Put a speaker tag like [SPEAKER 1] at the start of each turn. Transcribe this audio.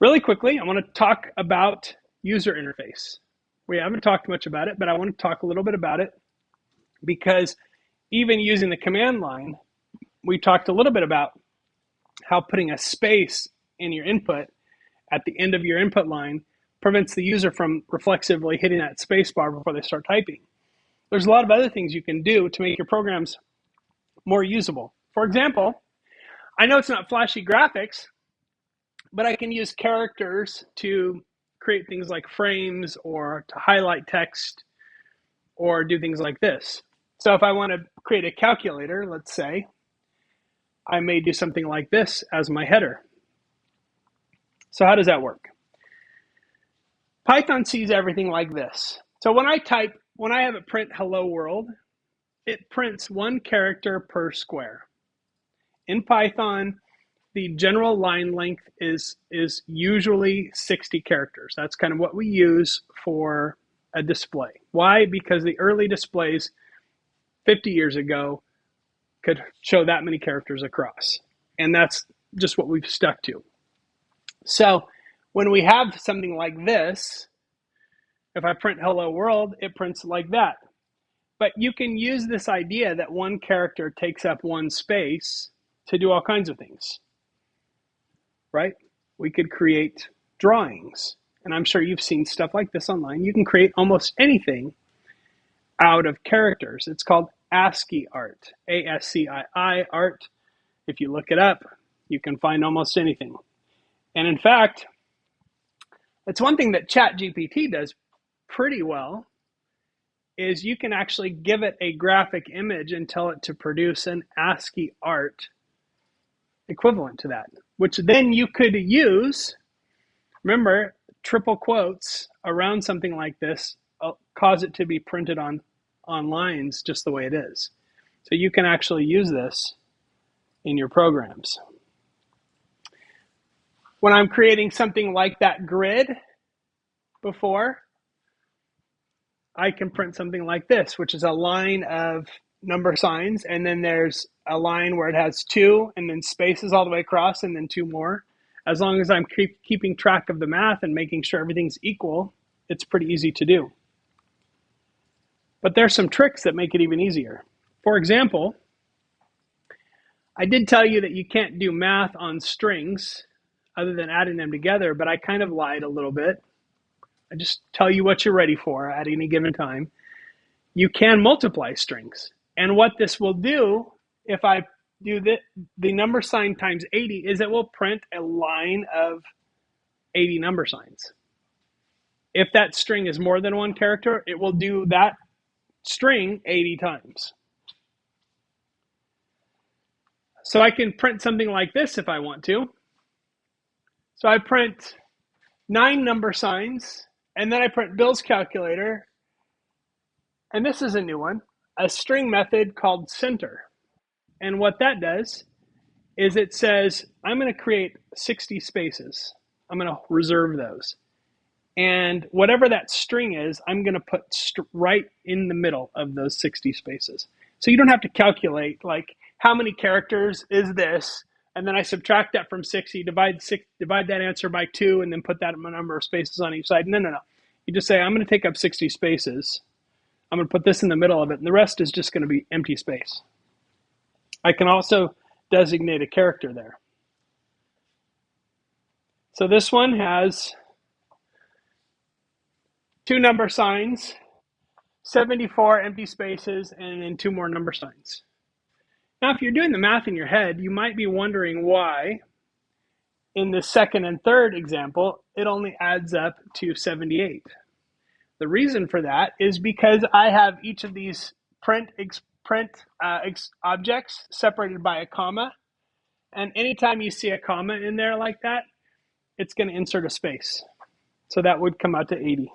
[SPEAKER 1] Really quickly, I want to talk about user interface. We haven't talked much about it, but I want to talk a little bit about it because even using the command line, we talked a little bit about how putting a space in your input at the end of your input line prevents the user from reflexively hitting that space bar before they start typing. There's a lot of other things you can do to make your programs more usable. For example, I know it's not flashy graphics, but I can use characters to create things like frames or to highlight text or do things like this. So if I want to create a calculator, let's say, I may do something like this as my header. So how does that work? Python sees everything like this. So when I have it print hello world, it prints one character per square. In Python, the general line length is usually 60 characters. That's kind of what we use for a display. Why? Because the early displays 50 years ago could show that many characters across. And that's just what we've stuck to. So when we have something like this, if I print hello world, it prints like that. But you can use this idea that one character takes up one space to do all kinds of things, right? We could create drawings. And I'm sure you've seen stuff like this online. You can create almost anything out of characters. It's called ASCII art, ASCII art. If you look it up, you can find almost anything. And in fact, it's one thing that ChatGPT does pretty well is you can actually give it a graphic image and tell it to produce an ASCII art equivalent to that, which then you could use. Remember, triple quotes around something like this cause it to be printed on lines just the way it is. So you can actually use this in your programs. When I'm creating something like that grid before, I can print something like this, which is a line of number signs, and then there's a line where it has two, and then spaces all the way across, and then two more. As long as I'm keeping track of the math and making sure everything's equal, it's pretty easy to do. But there's some tricks that make it even easier. For example, I did tell you that you can't do math on strings other than adding them together, but I kind of lied a little bit. I just tell you what you're ready for at any given time. You can multiply strings. And what this will do, if I do the number sign times 80, is it will print a line of 80 number signs. If that string is more than one character, it will do that string 80 times. So I can print something like this if I want to. So I print 9 number signs, and then I print Bill's calculator. And this is a new one, a string method called center. And what that does is it says, I'm going to create 60 spaces. I'm going to reserve those. And whatever that string is, I'm going to put right in the middle of those 60 spaces. So you don't have to calculate like how many characters is this, and then I subtract that from 60, divide that answer by 2, and then put that number of spaces on each side. No. You just say, I'm going to take up 60 spaces. I'm going to put this in the middle of it, and the rest is just going to be empty space. I can also designate a character there. So this one has 2 number signs, 74 empty spaces, and then 2 more number signs. Now, if you're doing the math in your head, you might be wondering why, in the second and third example, it only adds up to 78. The reason for that is because I have each of these print objects separated by a comma, and anytime you see a comma in there like that, it's going to insert a space. So that would come out to 80.